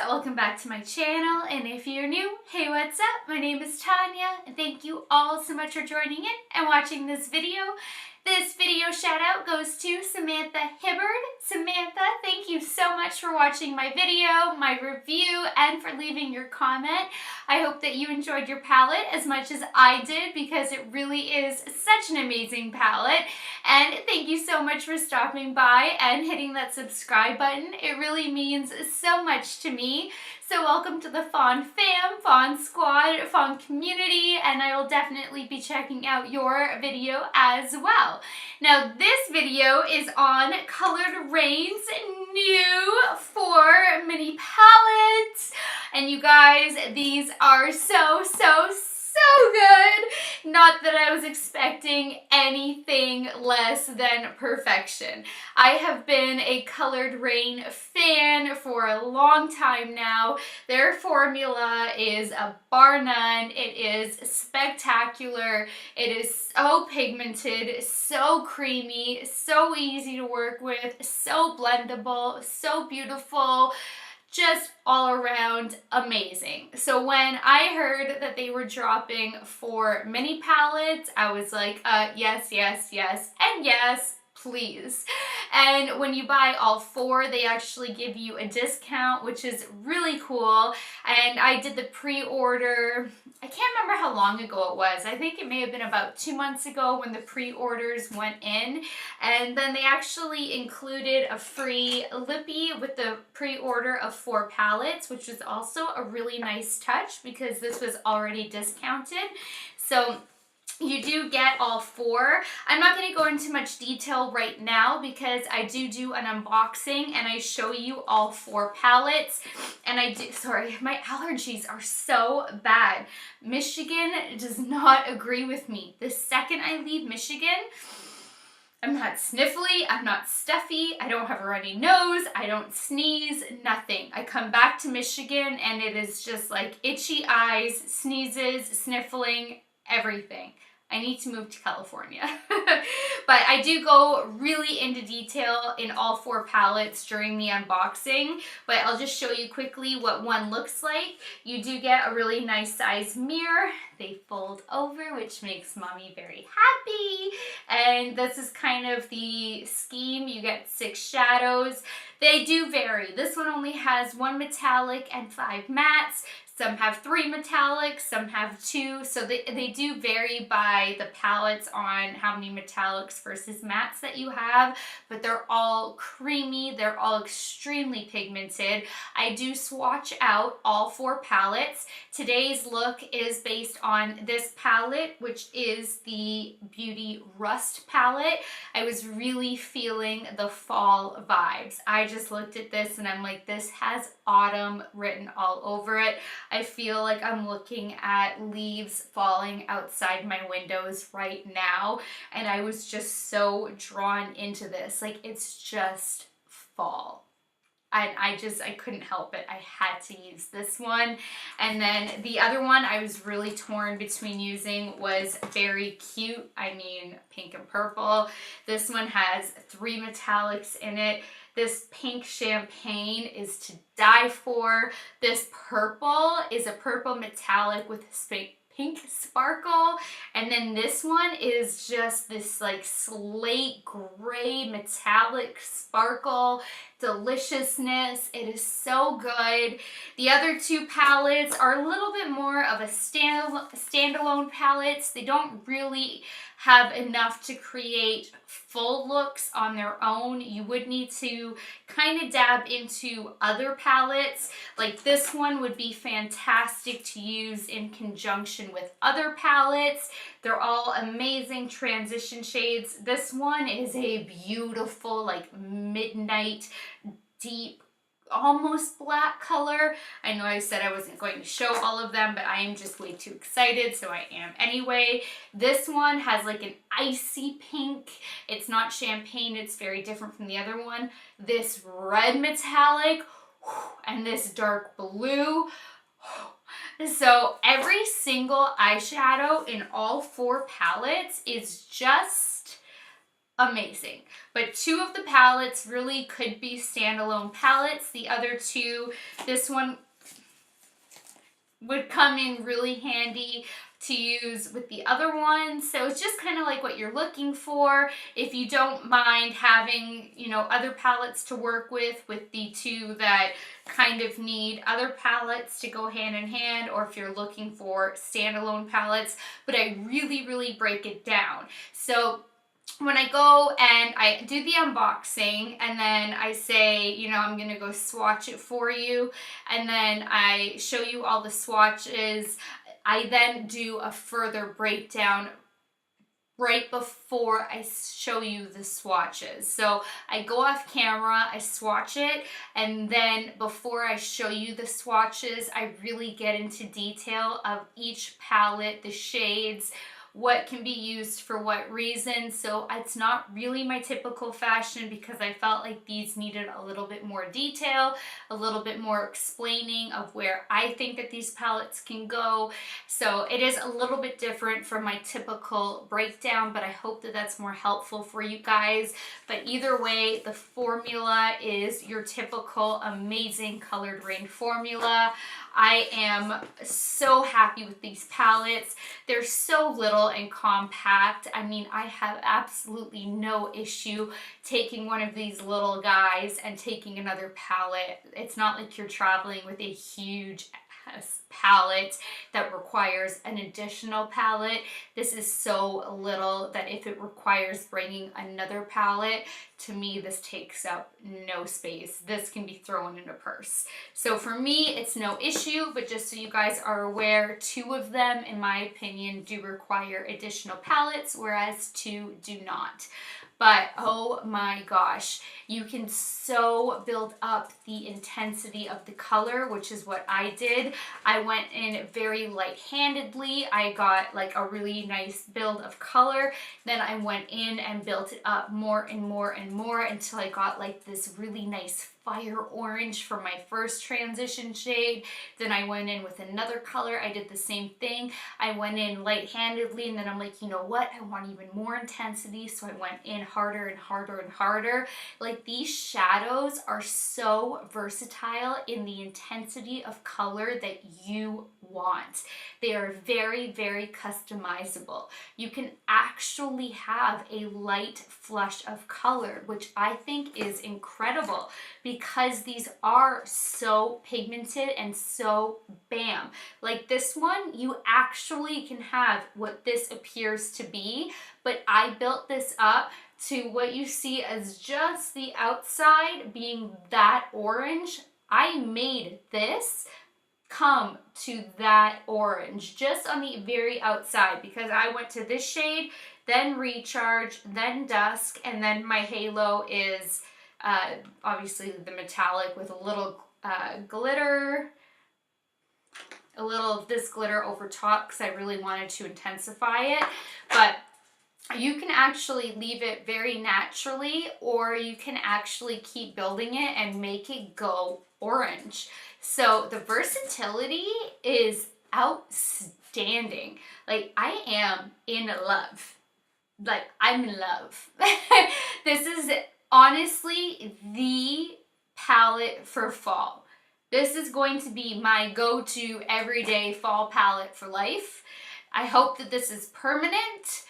welcome back to my channel, and if you're new, hey, what's up? My name is Tanya, and thank you all so much for joining in and watching this video. This video shout out goes to Samantha Hibbard. Samantha, thank you so much for watching my video, my review, and for leaving your comment. I hope that you enjoyed your palette as much as I did, because it really is such an amazing palette. And thank you so much for stopping by and hitting that subscribe button. It really means so much to me. So welcome to the Fawn fam, Fawn squad, Fawn community, and I will definitely be checking out your video as well. Now this video is on Colored Raine's new 4 mini palettes, and you guys, these are so good. Not that I was expecting anything less than perfection. I have been a Colored Raine fan for a long time now. Their formula is a bar none. It is spectacular. It is so pigmented, so creamy, so easy to work with, so blendable, so beautiful. Just all around amazing. So when I heard that they were dropping 4 mini palettes, I was like, yes, and yes, please. And when you buy all 4, they actually give you a discount, which is really cool. And I did the pre-order, I can't remember how long ago it was. I think it may have been about 2 months ago when the pre-orders went in. And then they actually included a free lippy with the pre-order of 4 palettes, which was also a really nice touch because this was already discounted. So you do get all 4. I'm not going to go into much detail right now because I do an unboxing and I show you all 4 palettes. And sorry, my allergies are so bad. Michigan does not agree with me. The second I leave Michigan, I'm not sniffly, I'm not stuffy, I don't have a runny nose, I don't sneeze, nothing. I come back to Michigan and it is just like itchy eyes, sneezes, sniffling, everything. I need to move to California. But I do go really into detail in all 4 palettes during the unboxing, but I'll just show you quickly what one looks like. You do get a really nice size mirror. They fold over, which makes mommy very happy. And this is kind of the scheme. You get 6 shadows. They do vary. This one only has 1 metallic and 5 mattes. Some have 3 metallics, some have 2, so they do vary by the palettes on how many metallics versus mattes that you have, but they're all creamy, they're all extremely pigmented. I do swatch out all 4 palettes. Today's look is based on this palette, which is the Beauty Rust palette. I was really feeling the fall vibes. I just looked at this and I'm like, this has autumn written all over it. I feel like I'm looking at leaves falling outside my windows right now, and I was just so drawn into this. Like, it's just fall. I couldn't help it. I had to use this one. And then the other one I was really torn between using was Very Cute. I mean, pink and purple. This one has 3 metallics in it. This pink champagne is to die for. This purple is a purple metallic with pink sparkle, and then this one is just this like slate gray metallic sparkle deliciousness. It is so good. The other 2 palettes are a little bit more of a standalone palettes. They don't really have enough to create full looks on their own. You would need to kind of dab into other palettes. Like this one would be fantastic to use in conjunction with other palettes. They're all amazing transition shades. This one is a beautiful like midnight deep almost black color. I know I said I wasn't going to show all of them, but I am just way too excited, so I am anyway. This one has like an icy pink. It's not champagne, it's very different from the other one. This red metallic and this dark blue. So every single eyeshadow in all 4 palettes is just amazing. But two of the palettes really could be standalone palettes. The other two, this one would come in really handy to use with the other one. So it's just kind of like what you're looking for. If you don't mind having, you know, other palettes to work with the two that kind of need other palettes to go hand in hand, or if you're looking for standalone palettes, but I really break it down. So when I go and I do the unboxing and then I say, you know, I'm going to go swatch it for you, and then I show you all the swatches, I then do a further breakdown right before I show you the swatches. So I go off camera, I swatch it, and then before I show you the swatches, I really get into detail of each palette, the shades, what can be used for what reason. So it's not really my typical fashion because I felt like these needed a little bit more detail, a little bit more explaining of where I think that these palettes can go. So it is a little bit different from my typical breakdown, but I hope that that's more helpful for you guys. But either way, the formula is your typical amazing Colored Raine formula. I am so happy with these palettes. They're so little and compact. I mean, I have absolutely no issue taking one of these little guys and taking another palette. It's not like you're traveling with a huge palette that requires an additional palette. This is so little that if it requires bringing another palette, to me this takes up no space. This can be thrown in a purse. So for me, it's no issue, but just so you guys are aware, two of them, in my opinion, do require additional palettes, whereas two do not. But oh my gosh, you can so build up the intensity of the color, which is what I did. I went in very light-handedly. I got like a really nice build of color. Then I went in and built it up more and more and more until I got like this really nice fire orange for my first transition shade. Then I went in with another color. I did the same thing. I went in light-handedly, and then I'm like, you know what? I want even more intensity, so I went in harder and harder and harder. Like, these shadows are so versatile in the intensity of color that you want. They are very customizable. You can actually have a light flush of color, which I think is incredible because these are so pigmented and so bam. Like this one, you actually can have what this appears to be, but I built this up to what you see as just the outside being that orange. I made this come to that orange just on the very outside because I went to this shade, then Recharge, then Dusk, and then my halo is obviously the metallic with a little glitter, a little of this glitter over top because I really wanted to intensify it. But you can actually leave it very naturally, or you can actually keep building it and make it go orange. So the versatility is outstanding. Like, I am in love. Like, I'm in love. This is honestly the palette for fall. This is going to be my go-to everyday fall palette for life. I hope that this is permanent.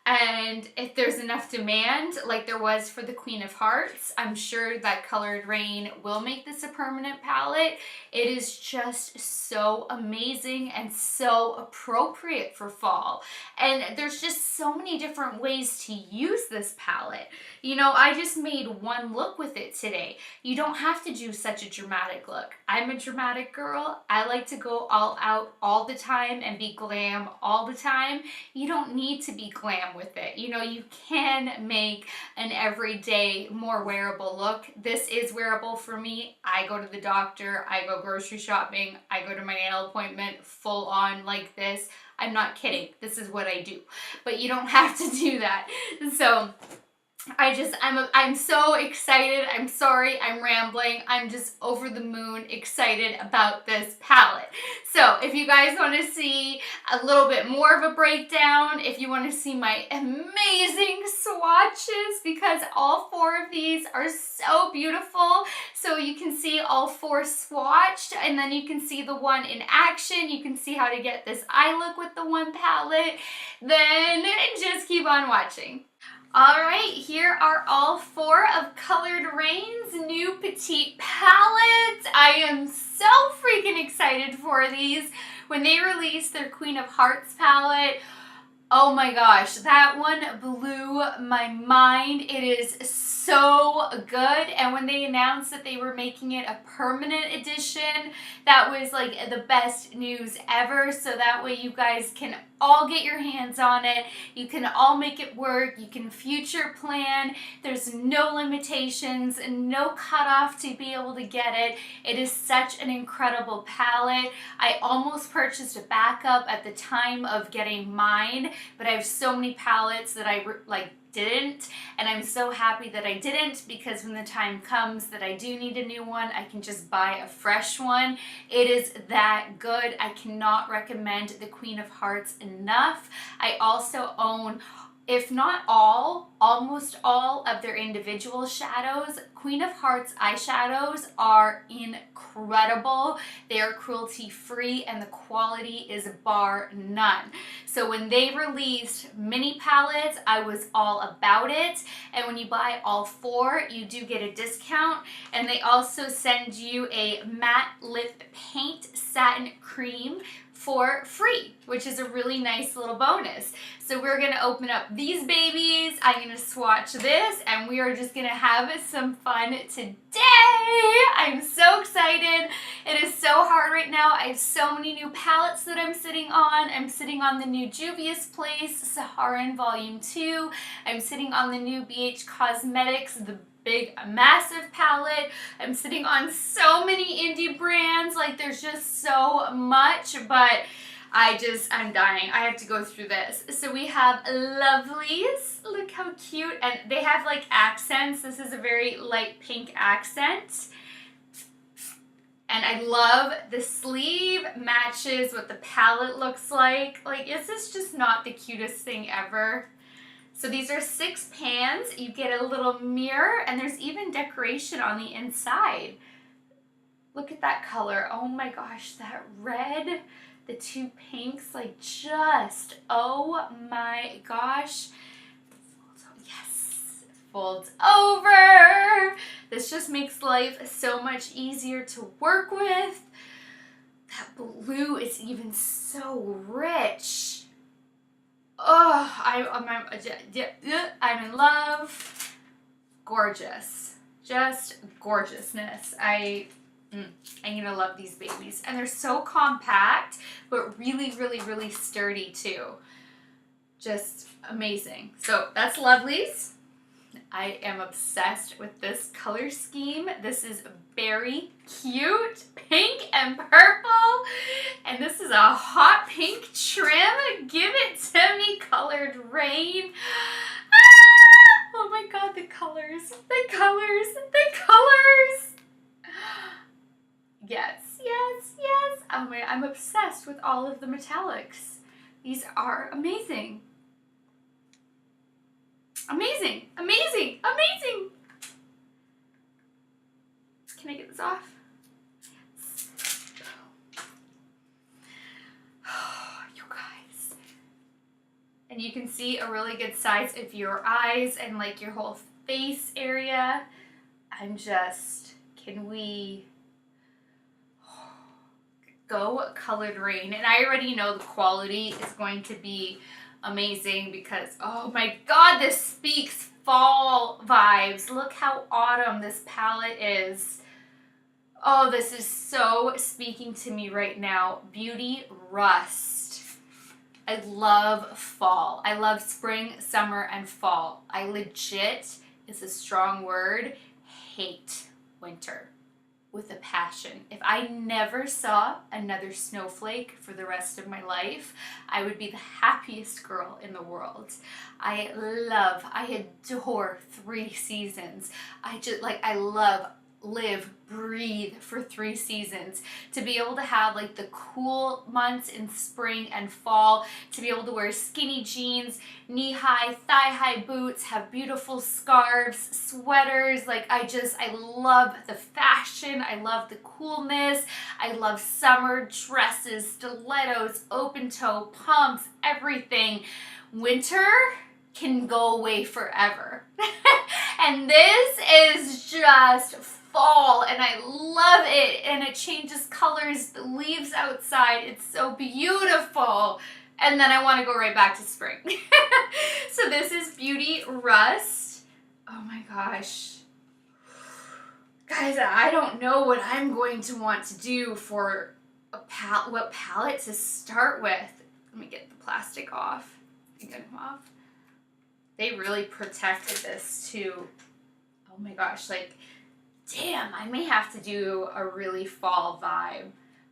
And if there's enough demand, like there was for the Queen of Hearts, I'm sure that Colored Raine will make this a permanent palette. It is just so amazing and so appropriate for fall. And there's just so many different ways to use this palette. You know, I just made one look with it today. You don't have to do such a dramatic look. I'm a dramatic girl. I like to go all out all the time and be glam all the time. You don't need to be glam with it. You know, you can make an everyday, more wearable look. This is wearable for me. I go to the doctor, I go grocery shopping, I go to my nail appointment full on like this. I'm not kidding. This is what I do. But you don't have to do that. So I'm so excited. I'm sorry, I'm rambling. I'm just over the moon excited about this palette. So if you guys want to see a little bit more of a breakdown, if you want to see my amazing swatches, because all 4 of these are so beautiful. So you can see all 4 swatched, and then you can see the one in action. You can see how to get this eye look with the one palette. Then just keep on watching. All right, here are all 4 of Colored Raine's new petite palettes. I am so freaking excited for these. When they released their Queen of Hearts palette, oh my gosh, that one blew my mind. It is so good. And when they announced that they were making it a permanent edition, that was like the best news ever. So that way you guys can all get your hands on it. You can all make it work. You can future plan. There's no limitations and no cutoff to be able to get it. It is such an incredible palette. I almost purchased a backup at the time of getting mine, but I have so many palettes that I didn't, and I'm so happy that I didn't, because when the time comes that I do need a new one, I can just buy a fresh one. It is that good. I cannot recommend the Queen of Hearts enough. I also own, if not all, almost all of their individual shadows. Queen of Hearts eyeshadows are incredible. They are cruelty-free and the quality is bar none. So when they released mini palettes, I was all about it. And when you buy all 4, you do get a discount. And they also send you a matte lip paint satin cream for free, which is a really nice little bonus. So we're gonna open up these babies, I'm gonna swatch this, and we are just gonna have some fun today. I'm so excited. It is so hard right now. I have so many new palettes that I'm sitting on. I'm sitting on the new Juvia's Place Saharan Volume 2. I'm sitting on the new BH Cosmetics, the big massive palette. I'm sitting on so many indie brands, like there's just so much, but I'm dying. I have to go through this. So we have Lovelies. Look how cute. And they have like accents. This is a very light pink accent. And I love the sleeve matches what the palette looks like. Like, is this just not the cutest thing ever? So these are 6 pans. You get a little mirror, and there's even decoration on the inside. Look at that color. Oh my gosh, that red, the 2 pinks, like just, oh my gosh. Yes, folds over. This just makes life so much easier to work with. That blue is even so rich. Oh, I'm in love. Gorgeous. Just gorgeousness. I'm gonna love these babies. And they're so compact, but really, really, really sturdy too. Just amazing. So that's Lovelies. I am obsessed with this color scheme. This is very cute, pink and purple. And this is a hot pink trim. Give it to me, Colored Raine. Ah! Oh my God, the colors, the colors, the colors. Yes, yes, yes. I'm obsessed with all of the metallics. These are amazing. Amazing, amazing, amazing. Can I get this off? You guys. And you can see a really good size of your eyes and like your whole face area. Can we go Colored Raine? And I already know the quality is going to be amazing because, oh my God, this speaks fall vibes. Look how autumn this palette is. Oh, this is so speaking to me right now. Beauty Rust. I love fall. I love spring, summer, and fall. I legit, it's a strong word, hate winter. with a passion. If I never saw another snowflake for the rest of my life, I would be the happiest girl in the world. I adore 3 seasons. I love, live, breathe for 3 seasons. To be able to have like the cool months in spring and fall, to be able to wear skinny jeans, knee-high, thigh-high boots, have beautiful scarves, sweaters. Like I love the fashion. I love the coolness. I love summer dresses, stilettos, open toe, pumps, everything. Winter can go away forever. And this is just fall, and I love it, and it changes colors, the leaves outside, it's so beautiful. And then I want to go right back to spring. So this is Beauty Rust. Oh my gosh. Guys, I don't know what I'm going to want to do for what palette to start with. Let me get the plastic off. They really protected this too. Oh my gosh, like, damn, I may have to do a really fall vibe.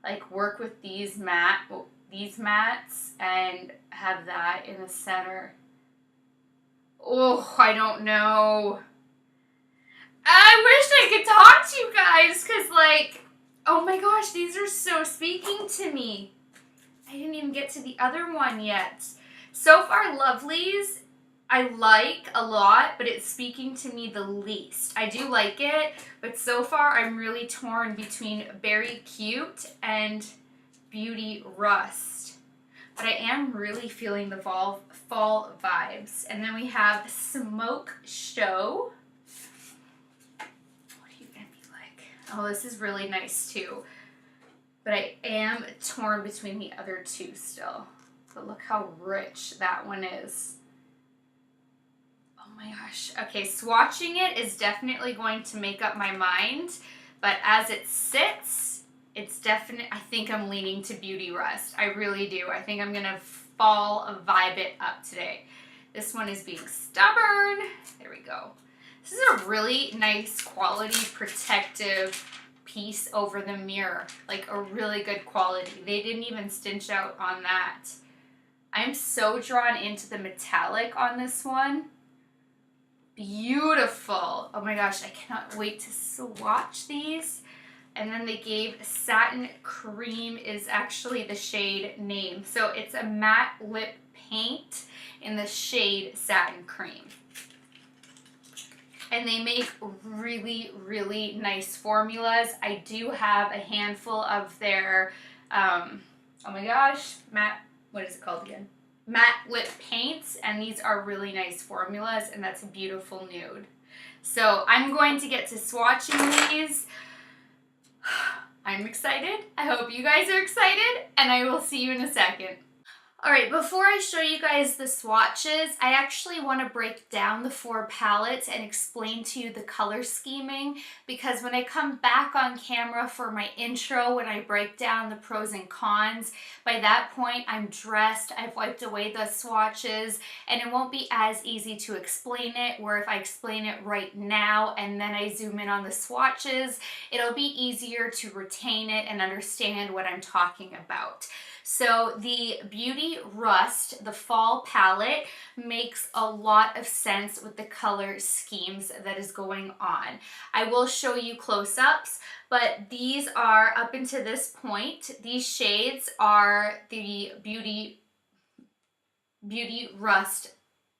Like work with these mats and have that in the center. Oh, I don't know. I wish I could talk to you guys, because like, oh my gosh, these are so speaking to me. I didn't even get to the other one yet. So far, Lovelies, I like a lot, but it's speaking to me the least. I do like it, but so far I'm really torn between Berry Cute and Beauty Rust. But I am really feeling the fall vibes. And then we have Smoke Show. What are you gonna be like? Oh, this is really nice too. But I am torn between the other two still. But look how rich that one is. Oh my gosh. Okay, swatching it is definitely going to make up my mind, but as it sits, it's definitely, I think I'm leaning to Beauty Rust. I really do. I think I'm gonna vibe it up today. This one is being stubborn. There we go. This is a really nice quality protective piece over the mirror. Like a really good quality. They didn't even stitch out on that. I'm so drawn into the metallic on this one. Beautiful. Oh my gosh, I cannot wait to swatch these. And then they gave Satin Cream is actually the shade name. So it's a matte lip paint in the shade Satin Cream. And they make really, really nice formulas. I do have a handful of their, oh my gosh, matte, what is it called again? Matte lip paints, and these are really nice formulas, and that's a beautiful nude. So I'm going to get to swatching these. I'm excited. I hope you guys are excited, and I will see you in a second. Alright, before I show you guys the swatches, I actually want to break down the 4 palettes and explain to you the color scheming, because when I come back on camera for my intro, when I break down the pros and cons, by that point I'm dressed, I've wiped away the swatches, and it won't be as easy to explain it, where if I explain it right now and then I zoom in on the swatches, it'll be easier to retain it and understand what I'm talking about. So the Beauty Rust, the fall palette, makes a lot of sense with the color schemes that is going on. I will show you close-ups, but these are, up until this point, these shades are the Beauty Rust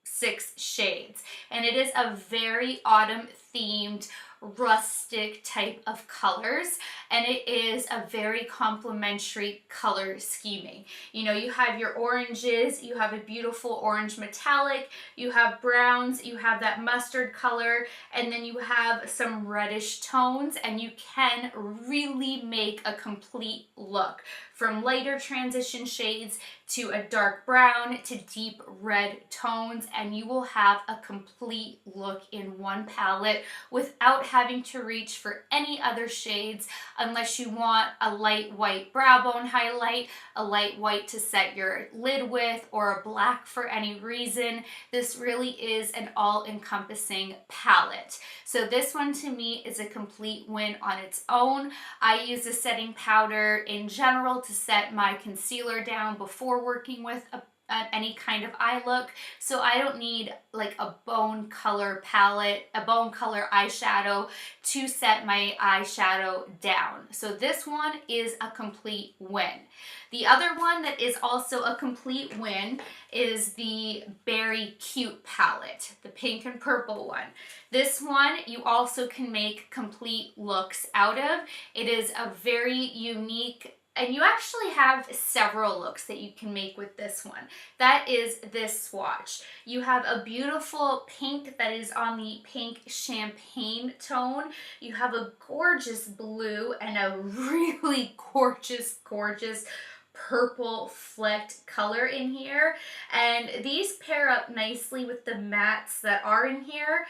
6 shades. And it is a very autumn-themed, rustic type of colors, and it is a very complementary color scheming. You know, you have your oranges, you have a beautiful orange metallic, you have browns, you have that mustard color, and then you have some reddish tones, and you can really make a complete look from lighter transition shades to a dark brown to deep red tones, and you will have a complete look in one palette without having to reach for any other shades, unless you want a light white brow bone highlight, a light white to set your lid with, or a black for any reason. This really is an all-encompassing palette. So this one to me is a complete win on its own. I use a setting powder in general to set my concealer down before working with any kind of eye look, so I don't need like a bone color palette, a bone color eyeshadow to set my eyeshadow down. So this one is a complete win. The other one that is also a complete win is the Berry Cute palette, the pink and purple one. This one you also can make complete looks out of. It is a very unique, and you actually have several looks that you can make with this one. That is this swatch. You have a beautiful pink that is on the pink champagne tone. You have a gorgeous blue and a really gorgeous purple flecked color in here. And these pair up nicely with the mattes that are in here.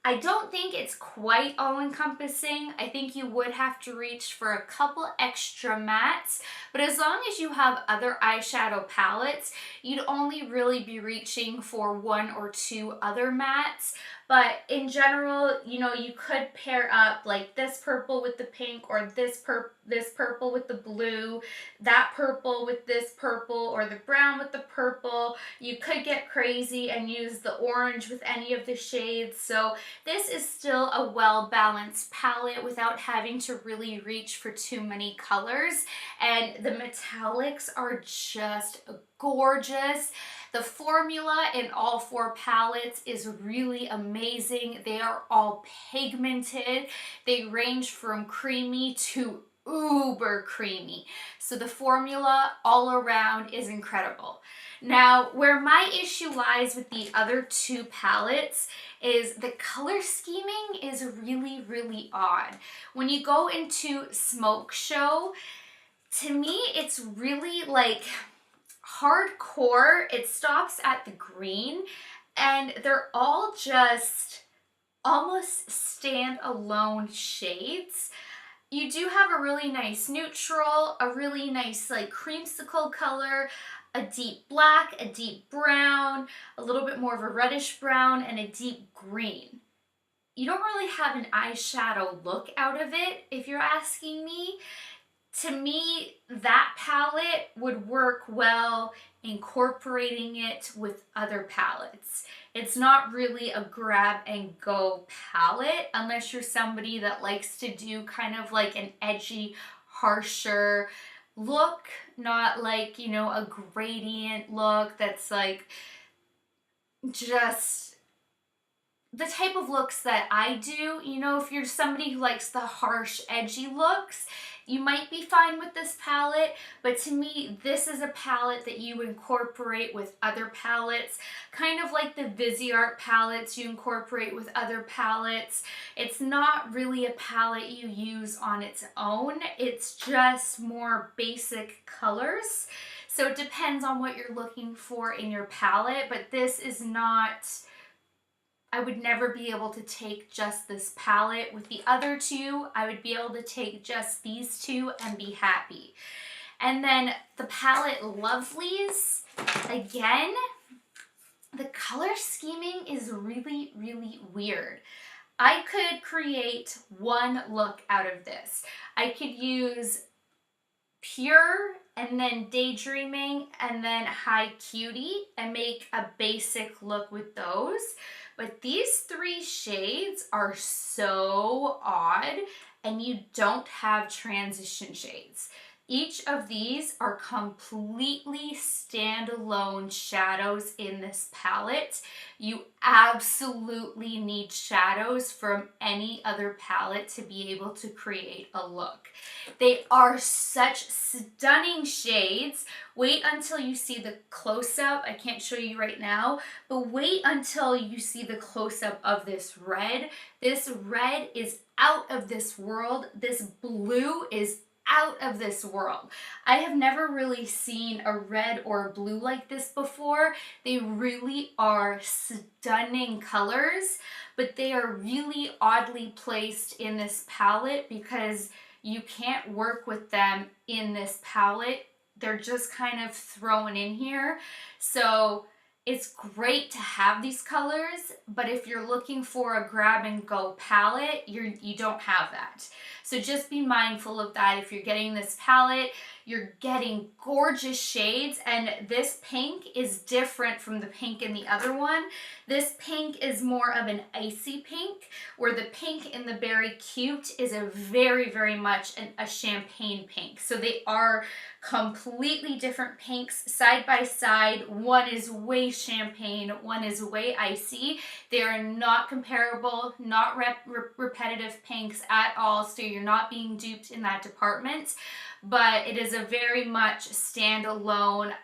I don't think it's quite all-encompassing. I think you would have to reach for a couple extra mattes, but as long as you have other eyeshadow palettes, you'd only really be reaching for one or two other mattes. But in general, you know, you could pair up like this purple with the pink, or this purple with the blue, that purple with this purple, or the brown with the purple. You could get crazy and use the orange with any of the shades. So this is still a well-balanced palette without having to really reach for too many colors. And the metallics are just gorgeous. The formula in all four palettes is really amazing. They are all pigmented. They range from creamy to uber creamy. So the formula all around is incredible. Now, where my issue lies with the other two palettes is the color scheming is really, really odd. When you go into Smoke Show, to me, it's really like hardcore. It stops at the green, and they're all just almost standalone shades. You do have a really nice neutral, a really nice like creamsicle color, a deep black, a deep brown, a little bit more of a reddish brown, and a deep green. You don't really have an eyeshadow look out of it, if you're asking me. To me, that palette would work well incorporating it with other palettes. It's not really a grab and go palette unless you're somebody that likes to do kind of like an edgy, harsher look, not like, you know, a gradient look that's like just the type of looks that I do. You know, if you're somebody who likes the harsh, edgy looks, you might be fine with this palette, but to me, this is a palette that you incorporate with other palettes, kind of like the Viseart palettes you incorporate with other palettes. It's not really a palette you use on its own. It's just more basic colors. So it depends on what you're looking for in your palette, but this is not, I would never be able to take just this palette. With the other two, I would be able to take just these two and be happy. And then the palette Lovelies, again, the color scheming is really, really weird. I could create one look out of this. I could use Pure and then Daydreaming and then High Cutie and make a basic look with those. But these three shades are so odd, and you don't have transition shades. Each of these are completely standalone shadows in this palette. You absolutely need shadows from any other palette to be able to create a look. They are such stunning shades. Wait until you see the close-up. I can't show you right now, but wait until you see the close-up of this red. This red is out of this world. This blue is out of this world. I have never really seen a red or blue like this before. They really are stunning colors, but they are really oddly placed in this palette because you can't work with them in this palette. They're just kind of thrown in here. So it's great to have these colors, but if you're looking for a grab and go palette, you don't have that. So just be mindful of that. If you're getting this palette, you're getting gorgeous shades, and this pink is different from the pink in the other one. This pink is more of an icy pink, where the pink in the Berry Cute is a very, very much a champagne pink. So they are completely different pinks side by side. One is way champagne, one is way icy. They are not comparable, not repetitive pinks at all, so you're not being duped in that department. But it is a very much standalone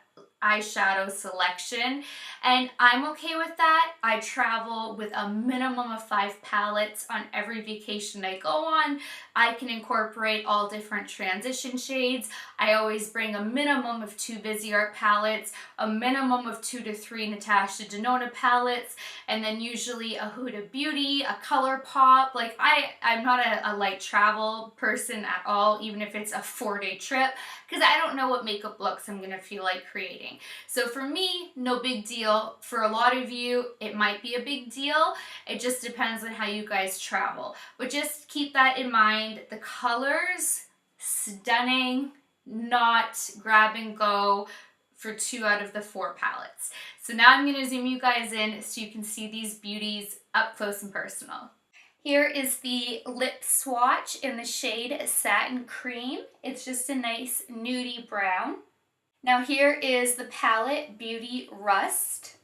eyeshadow selection, and I'm okay with that. I travel with a minimum of 5 palettes on every vacation I go on. I can incorporate all different transition shades. I always bring a minimum of 2 Viseart palettes, a minimum of 2 to 3 Natasha Denona palettes, and then usually a Huda Beauty, a ColourPop. Like I'm not a light travel person at all, even if it's a 4-day trip, because I don't know what makeup looks I'm gonna feel like creating. So for me, no big deal. For a lot of you, it might be a big deal. It just depends on how you guys travel. But just keep that in mind. The colors, stunning, not grab and go for 2 out of the 4 palettes. So now I'm going to zoom you guys in so you can see these beauties up close and personal. Here is the lip swatch in the shade Satin Cream. It's just a nice nudie brown. Now here is the palette Beauty Rust.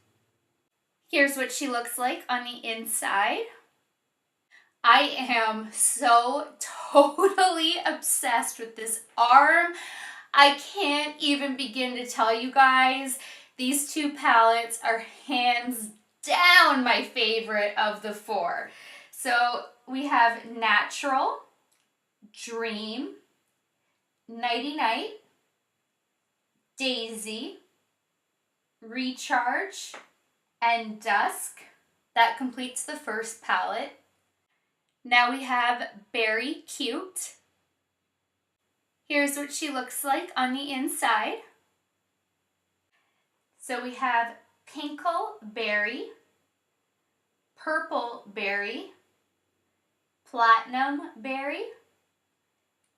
Here's what she looks like on the inside. I am so totally obsessed with this arm. I can't even begin to tell you guys. These 2 palettes are hands down my favorite of the 4. So we have Natural, Dream, Nighty Night, Daisy, Recharge, and Dusk. That completes the first palette. Now we have Berry Cute. Here's what she looks like on the inside. So we have Pinkle Berry, Purple Berry, Platinum Berry,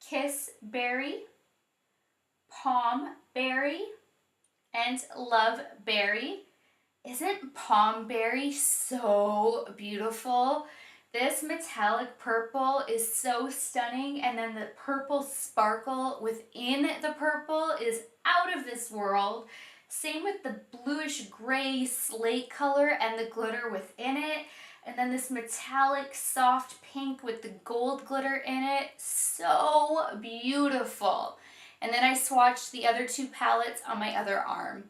Kiss Berry, Palm Berry, and Love Berry. Isn't Palm Berry so beautiful? This metallic purple is so stunning, and then the purple sparkle within the purple is out of this world. Same with the bluish gray slate color and the glitter within it. And then this metallic soft pink with the gold glitter in it. So beautiful. And then I swatched the other 2 palettes on my other arm.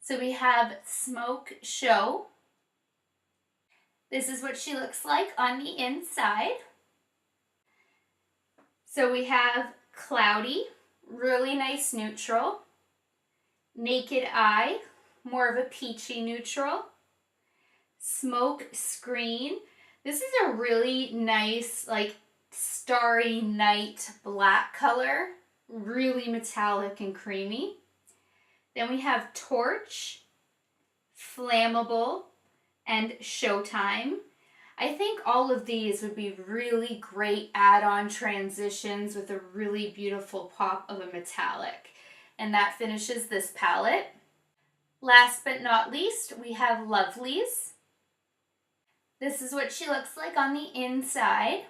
So we have Smoke Show. This is what she looks like on the inside. So we have Cloudy, really nice neutral. Naked Eye, more of a peachy neutral. Smoke Screen. This is a really nice, like, starry night black color. Really metallic and creamy. Then we have Torch, Flammable, and Showtime. I think all of these would be really great add-on transitions with a really beautiful pop of a metallic. And that finishes this palette. Last but not least, we have Lovelies. This is what she looks like on the inside.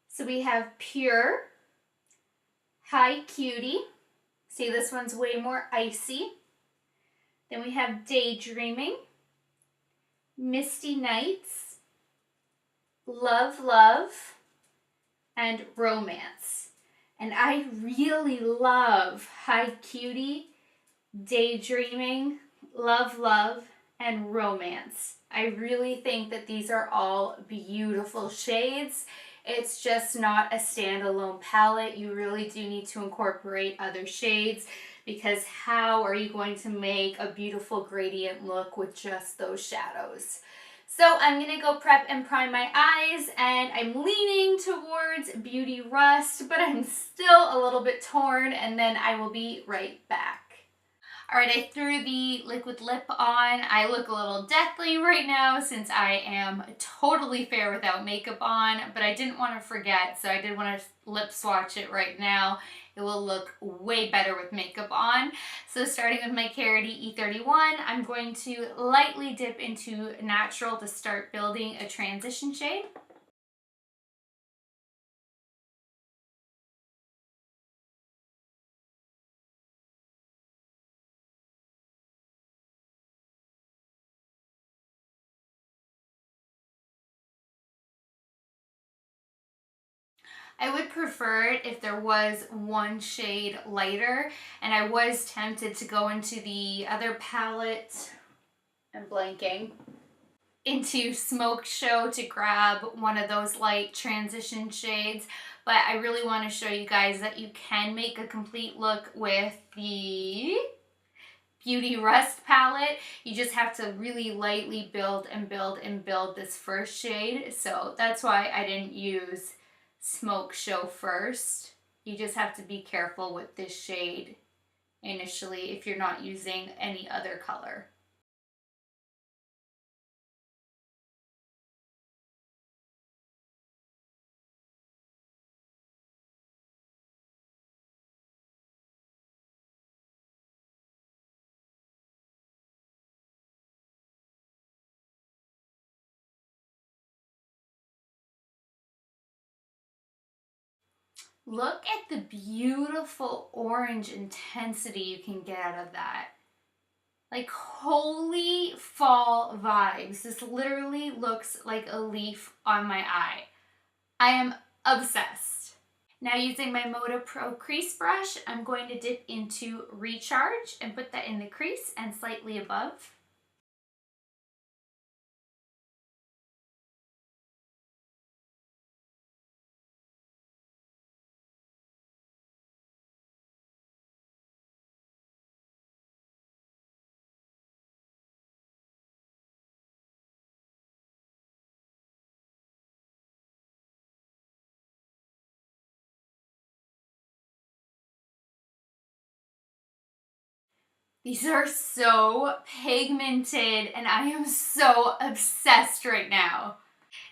So we have Pure, High Cutie. See, this one's way more icy. Then we have Daydreaming, Misty Nights, Love Love, and Romance. And I really love High Cutie, Daydreaming, Love Love, and Romance. I really think that these are all beautiful shades. It's just not a standalone palette. You really do need to incorporate other shades, because how are you going to make a beautiful gradient look with just those shadows? So I'm going to go prep and prime my eyes, and I'm leaning towards Beauty Rust, but I'm still a little bit torn, and then I will be right back. All right, I threw the liquid lip on. I look a little deathly right now since I am totally fair without makeup on, but I didn't want to forget, so I did want to lip swatch it right now. It will look way better with makeup on. So starting with my Carity E31, I'm going to lightly dip into Natural to start building a transition shade. I would prefer it if there was one shade lighter, and I was tempted to go into the other palette, I'm blanking, into Smoke Show to grab one of those light transition shades, but I really want to show you guys that you can make a complete look with the Beauty Rust palette. You just have to really lightly build and build and build this first shade, so that's why I didn't use Smoke Show first. You just have to be careful with this shade initially if you're not using any other color. Look at the beautiful orange intensity you can get out of that. Like, holy fall vibes. This literally looks like a leaf on my eye. I am obsessed. Now using my Moda Pro crease brush, I'm going to dip into Recharge and put that in the crease and slightly above. These are so pigmented and I am so obsessed right now.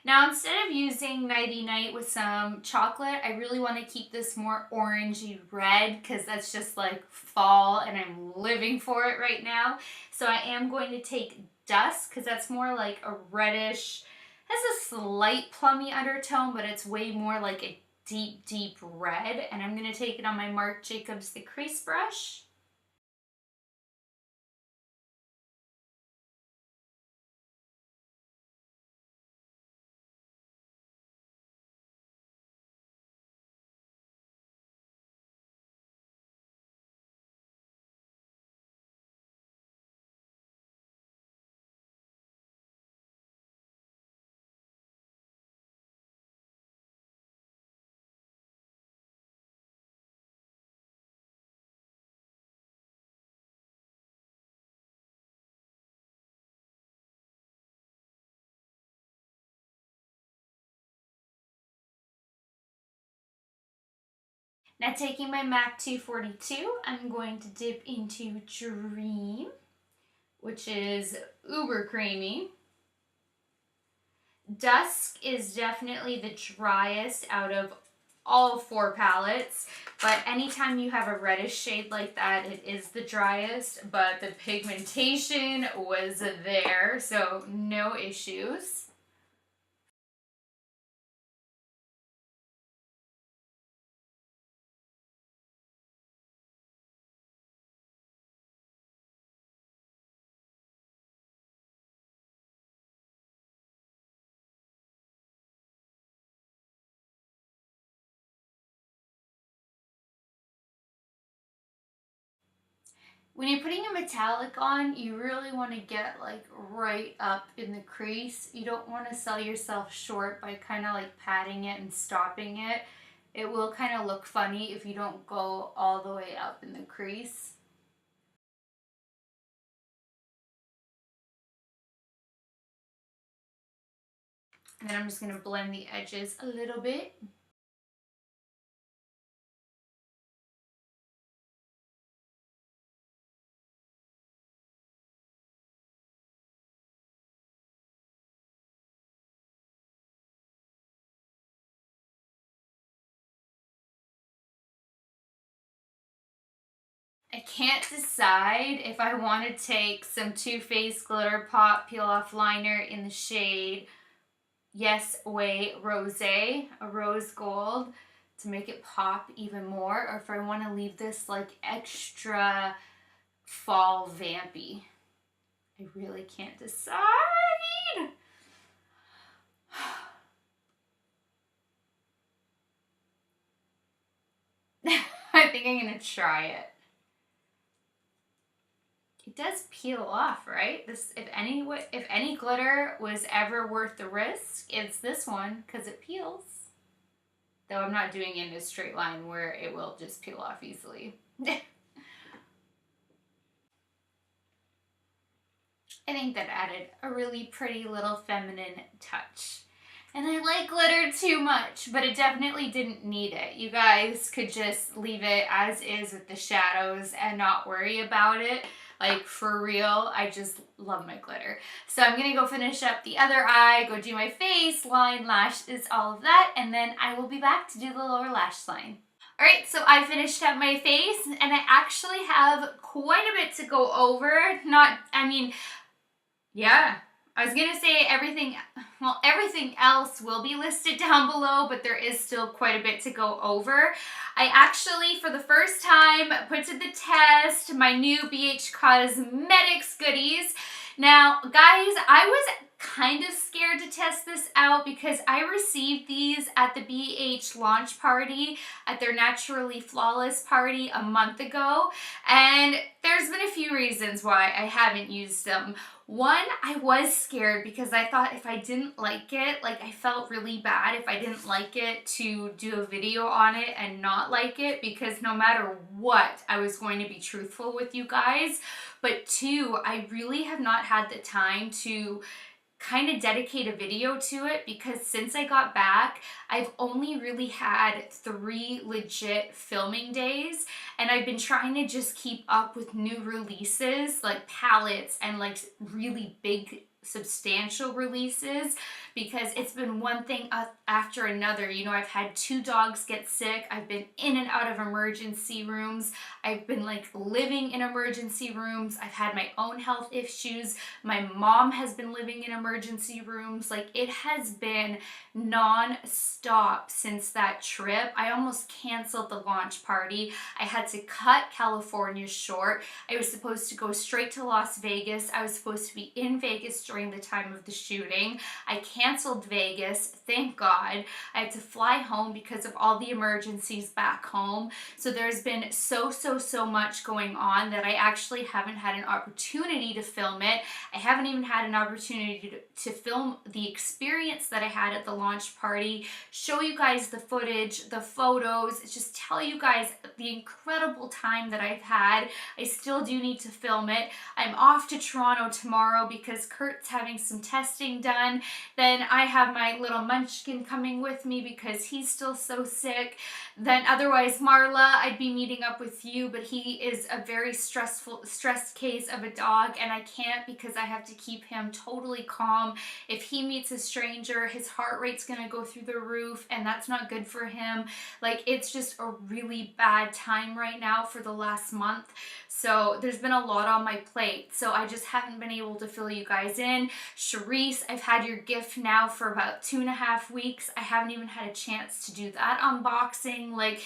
Now instead of using Nighty Night with some chocolate, I really want to keep this more orangey red because that's just like fall and I'm living for it right now. So I am going to take Dusk because that's more like a reddish, has a slight plummy undertone, but it's way more like a deep, deep red. And I'm going to take it on my Marc Jacobs The Crease Brush. Now taking my MAC 242, I'm going to dip into Dream, which is uber creamy. Dusk is definitely the driest out of all four palettes, but anytime you have a reddish shade like that, it is the driest, but the pigmentation was there, so no issues. When you're putting a metallic on, you really want to get like right up in the crease. You don't want to sell yourself short by kind of like patting it and stopping it. It will kind of look funny if you don't go all the way up in the crease. And then I'm just going to blend the edges a little bit. I can't decide if I want to take some Too Faced Glitter Pop Peel Off Liner in the shade Yes Way Rose, a rose gold, to make it pop even more, or if I want to leave this like extra fall vampy. I really can't decide. I think I'm gonna try it. It does peel off, right? This, if any glitter was ever worth the risk, it's this one, because it peels. Though I'm not doing it in a straight line where it will just peel off easily. I think that added a really pretty little feminine touch. And I like glitter too much, but it definitely didn't need it. You guys could just leave it as is with the shadows and not worry about it. Like, for real, I just love my glitter. So I'm gonna go finish up the other eye, go do my face, line, lashes, all of that, and then I will be back to do the lower lash line. Alright, so I finished up my face, and I actually have quite a bit to go over. Yeah, I was gonna say everything else will be listed down below, but there is still quite a bit to go over. I actually, for the first time, put to the test my new BH Cosmetics goodies. Now, guys, I was kind of scared to test this out because I received these at the BH launch party, at their Naturally Flawless party a month ago, and there's been a few reasons why I haven't used them. One, I was scared because I thought if I didn't like it, like I felt really bad if I didn't like it to do a video on it and not like it, because no matter what, I was going to be truthful with you guys. But two, I really have not had the time to kind of dedicate a video to it, because since I got back, I've only really had 3 legit filming days, and I've been trying to just keep up with new releases, like palettes and like really big substantial releases, because it's been one thing after another. You know, I've had 2 dogs get sick, I've been in and out of emergency rooms, I've been like living in emergency rooms, I've had my own health issues, my mom has been living in emergency rooms. Like, it has been non-stop since that trip. I almost canceled the launch party. I had to cut California short. I was supposed to go straight to Las Vegas. I was supposed to be in Vegas during the time of the shooting. I canceled Vegas, thank God. I had to fly home because of all the emergencies back home. So there's been so much going on that I actually haven't had an opportunity to film it. I haven't even had an opportunity to film the experience that I had at the launch party, show you guys the footage, the photos, just tell you guys the incredible time that I've had. I still do need to film it. I'm off to Toronto tomorrow because Kurt's having some testing done. Then I have my little munchkin coming with me because he's still so sick. Then otherwise, Marla, I'd be meeting up with you, but he is a very stressed case of a dog, and I can't because I have to keep him totally calm. If he meets a stranger, his heart rate's gonna go through the roof, and that's not good for him. Like, it's just a really bad time right now for the last month. So there's been a lot on my plate. So I just haven't been able to fill you guys in. Charisse, I've had your gift now for about 2.5 weeks. I haven't even had a chance to do that unboxing. Like,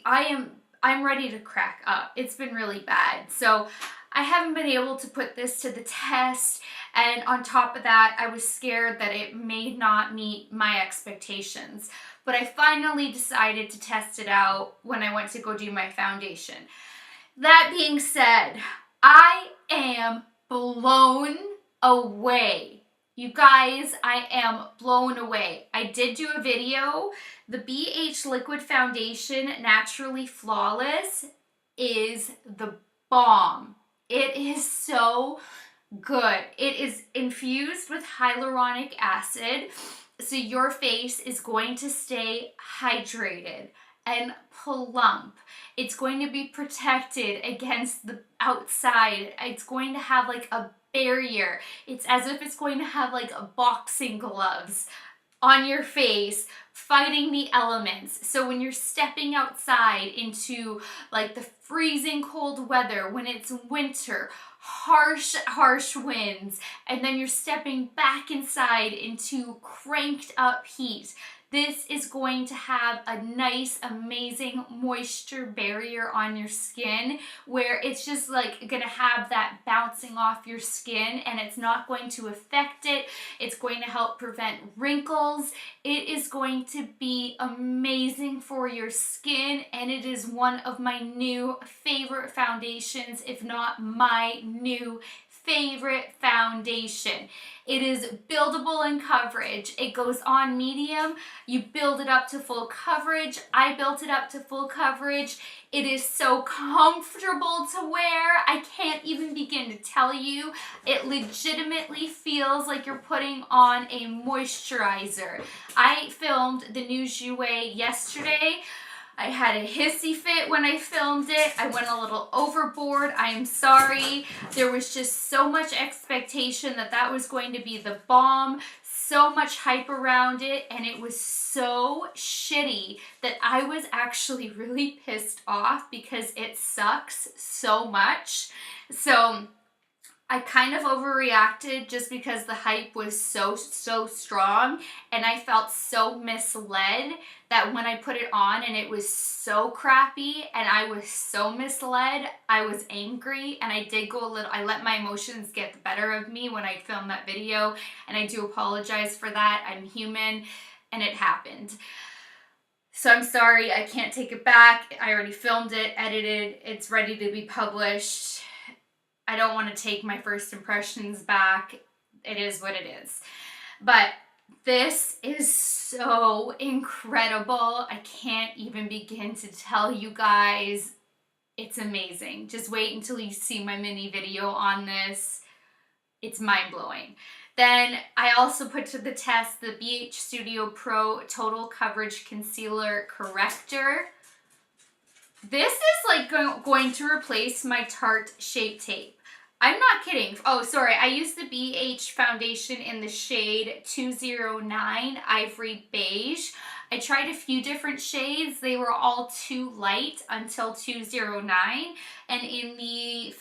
I'm ready to crack up. It's been really bad. So I haven't been able to put this to the test, and on top of that, I was scared that it may not meet my expectations. But I finally decided to test it out when I went to go do my foundation. That being said, I am blown away. You guys, I am blown away. I did do a video. The BH Liquid Foundation Naturally Flawless is the bomb. It is so good. It is infused with hyaluronic acid, so your face is going to stay hydrated and plump. It's going to be protected against the outside. It's going to have like a barrier. It's as if it's going to have like a boxing gloves on your face fighting the elements. So when you're stepping outside into like the freezing cold weather, when it's winter, harsh winds, and then you're stepping back inside into cranked up heat, this is going to have a nice, amazing moisture barrier on your skin where it's just like gonna have that bouncing off your skin and it's not going to affect it. It's going to help prevent wrinkles. It is going to be amazing for your skin, and it is one of my new favorite foundations, if not my new favorite foundation. It is buildable in coverage. It goes on medium. You build it up to full coverage. I built it up to full coverage. It is so comfortable to wear. I can't even begin to tell you. It legitimately feels like you're putting on a moisturizer. I filmed the new Jouer yesterday. I had a hissy fit when I filmed it. I went a little overboard. I am sorry. There was just so much expectation that that was going to be the bomb, so much hype around it, and it was so shitty that I was actually really pissed off because it sucks so much. So I kind of overreacted just because the hype was so strong, and I felt so misled that when I put it on and it was so crappy and I was so misled, I was angry, and I did go a little, I let my emotions get the better of me when I filmed that video, and I do apologize for that. I'm human and it happened. So I'm sorry, I can't take it back. I already filmed it, edited, it's ready to be published. I don't want to take my first impressions back. It is what it is. But this is so incredible. I can't even begin to tell you guys. It's amazing. Just wait until you see my mini video on this. It's mind-blowing. Then I also put to the test the BH Studio Pro Total Coverage Concealer Corrector. This is like going to replace my Tarte Shape Tape. I'm not kidding. Oh, sorry. I used the BH foundation in the shade 209 Ivory Beige. I tried a few different shades. They were all too light until 209. And in the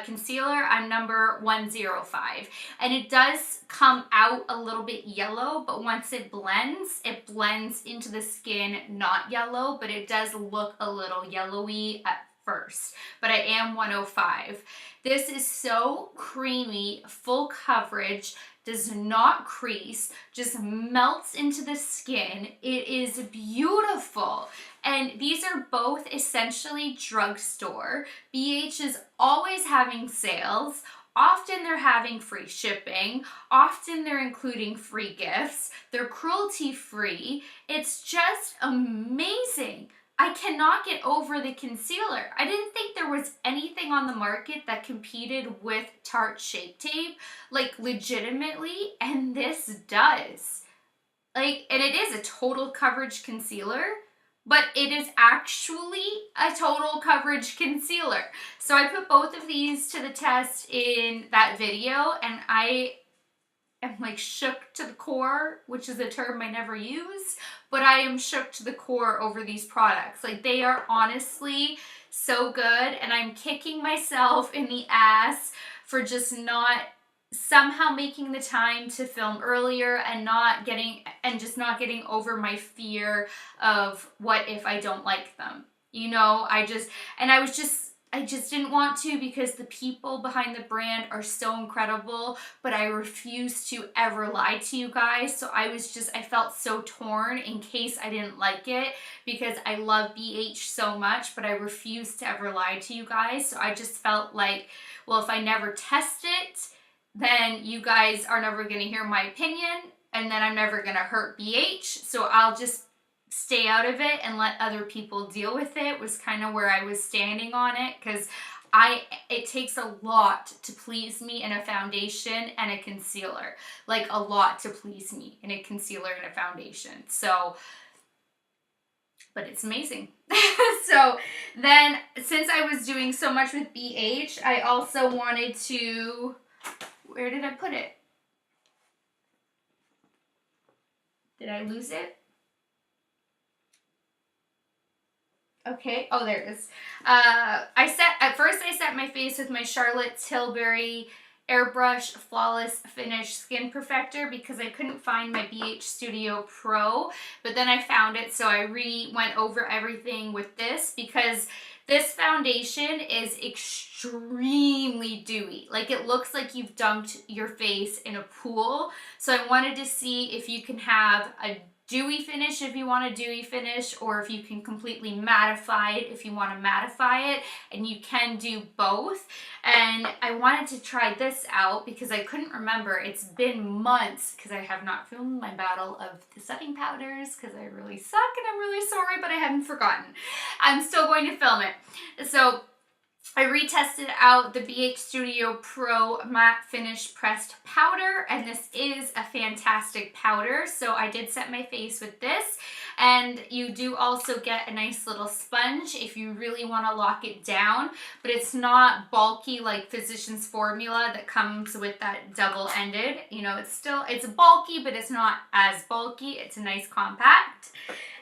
concealer, I'm number 105. And it does come out a little bit yellow, but once it blends into the skin, not yellow, but it does look a little yellowy at first. But I am 105. This is so creamy, full coverage, does not crease, just melts into the skin. It is beautiful. And these are both essentially drugstore. BH is always having sales. Often they're having free shipping. Often they're including free gifts. They're cruelty-free. It's just amazing. I cannot get over the concealer. I didn't think there was anything on the market that competed with Tarte Shape Tape, like legitimately, and this does. Like, and it is a total coverage concealer, but it is actually a total coverage concealer. So I put both of these to the test in that video, and I am like shook to the core, which is a term I never use, but I am shook to the core over these products. Like, they are honestly so good, and I'm kicking myself in the ass for just not somehow making the time to film earlier and just not getting over my fear of what if I don't like them. You know, I I just didn't want to because the people behind the brand are so incredible, but I refuse to ever lie to you guys. So I felt so torn in case I didn't like it because I love BH so much, but I refuse to ever lie to you guys. So I just felt like, well, if I never test it, then you guys are never going to hear my opinion, and then I'm never going to hurt BH. So I'll just stay out of it and let other people deal with it, was kind of where I was standing on it, because it takes a lot to please me in a foundation and a concealer. Like a lot to please me in a concealer and a foundation. So, but it's amazing. So then, since I was doing so much with BH, I also wanted to, where did I put it? Did I lose it? Okay, oh, there it is. At first I set my face with my Charlotte Tilbury Airbrush Flawless Finish Skin Perfector because I couldn't find my BH Studio Pro, but then I found it, so I went over everything with this because this foundation is extremely dewy. Like, it looks like you've dunked your face in a pool. So I wanted to see if you can have a dewy finish if you want a dewy finish, or if you can completely mattify it if you want to mattify it, and you can do both. And I wanted to try this out because I couldn't remember. It's been months because I have not filmed my battle of the setting powders because I really suck and I'm really sorry, but I haven't forgotten. I'm still going to film it. So I retested out the BH Studio Pro Matte Finish Pressed Powder, and this is a fantastic powder. So I did set my face with this, and you do also get a nice little sponge if you really want to lock it down, but it's not bulky like Physicians Formula that comes with that double-ended. You know, it's bulky, but it's not as bulky. It's a nice compact.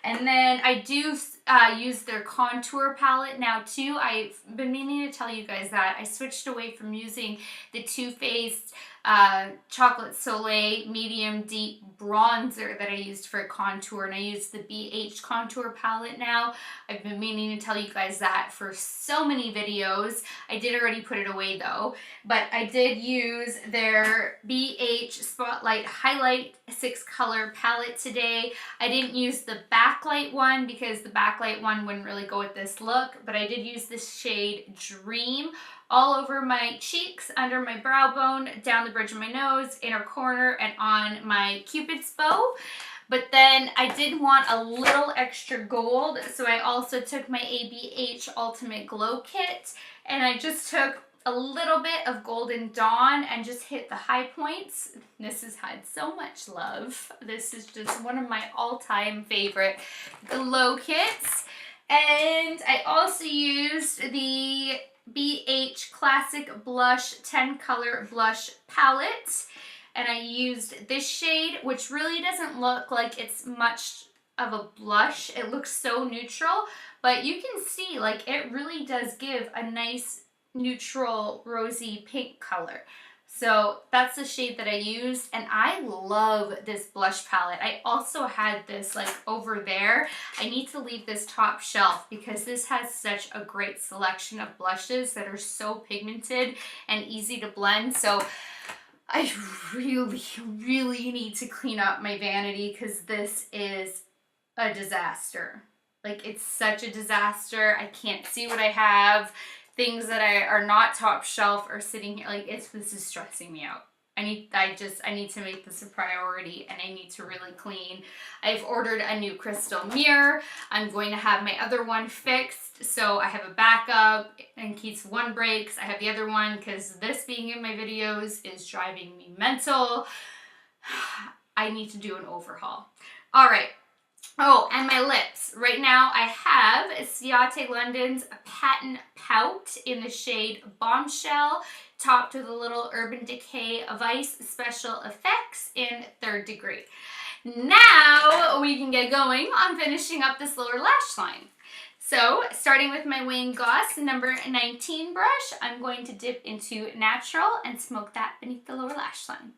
And then I do use their contour palette now too. I've been meaning to tell you guys that. I switched away from using the Too Faced Chocolate Soleil Medium Deep Bronzer that I used for contour, and I use the BH contour palette now. I've been meaning to tell you guys that for so many videos. I did already put it away though, but I did use their BH Spotlight Highlight 6-color palette today. I didn't use the backlight one because the backlight one wouldn't really go with this look, but I did use this shade Dream all over my cheeks, under my brow bone, down the bridge of my nose, inner corner, and on my Cupid's bow. But then I did want a little extra gold, so I also took my ABH Ultimate Glow Kit, and I just took a little bit of Golden Dawn and just hit the high points. This has had so much love. This is just one of my all-time favorite glow kits. And I also used the BH Classic Blush 10-color blush palette, and I used this shade, which really doesn't look like it's much of a blush. It looks so neutral, but you can see like it really does give a nice neutral rosy pink color. So that's the shade that I used, and I love this blush palette. I also had this like over there. I need to leave this top shelf because this has such a great selection of blushes that are so pigmented and easy to blend. So I really need to clean up my vanity because this is a disaster. Like, it's such a disaster. I can't see what I have. Things that are not top shelf are sitting here. Like, this is stressing me out. I need to make this a priority, and I need to really clean. I've ordered a new crystal mirror. I'm going to have my other one fixed, so I have a backup in case one breaks. I have the other one because this being in my videos is driving me mental. I need to do an overhaul. All right. Oh, and my lips. Right now I have Ciate London's Patent Pout in the shade Bombshell, topped with a little Urban Decay Vice Special Effects in 3rd Degree. Now we can get going on finishing up this lower lash line. So, starting with my Wayne Goss number 19 brush, I'm going to dip into Natural and smoke that beneath the lower lash line.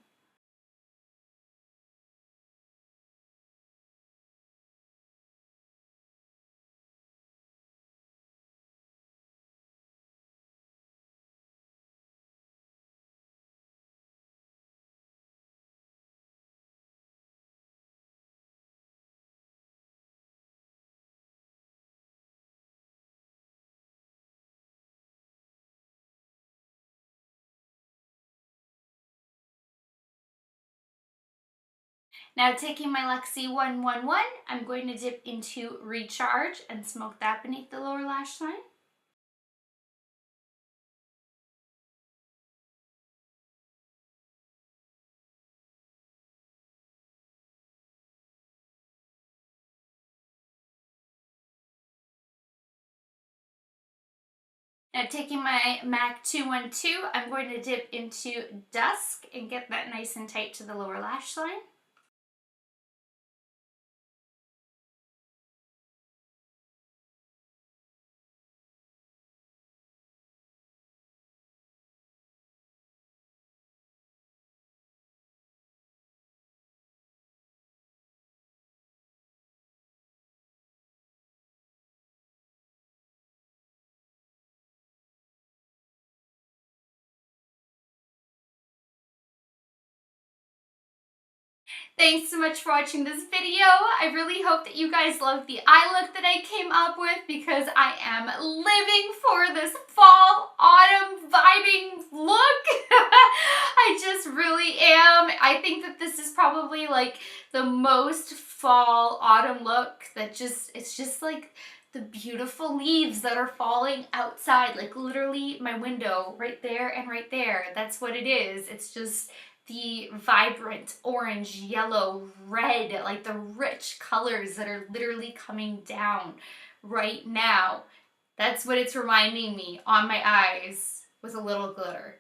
Now taking my Luxie 111, I'm going to dip into Recharge and smoke that beneath the lower lash line. Now taking my MAC 212, I'm going to dip into Dusk and get that nice and tight to the lower lash line. Thanks so much for watching this video. I really hope that you guys love the eye look that I came up with because I am living for this fall, autumn vibing look. I just really am. I think that this is probably like the most fall, autumn look that it's just like the beautiful leaves that are falling outside, like literally my window right there and right there. That's what it is. It's just the vibrant orange, yellow, red, like the rich colors that are literally coming down right now. That's what it's reminding me on my eyes with a little glitter,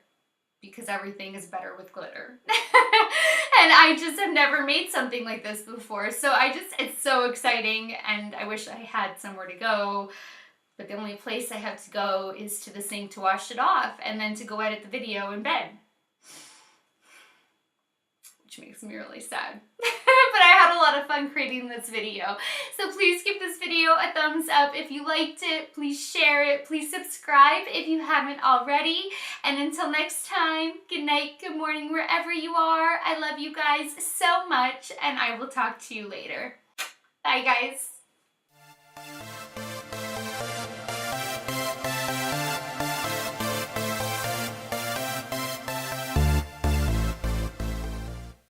because everything is better with glitter. And I just have never made something like this before. So it's so exciting, and I wish I had somewhere to go. But the only place I have to go is to the sink to wash it off and then to go edit the video in bed. Which makes me really sad. But I had a lot of fun creating this video. So please give this video a thumbs up if you liked it. Please share it. Please subscribe if you haven't already. And until next time, good night, good morning, wherever you are. I love you guys so much, and I will talk to you later. Bye, guys.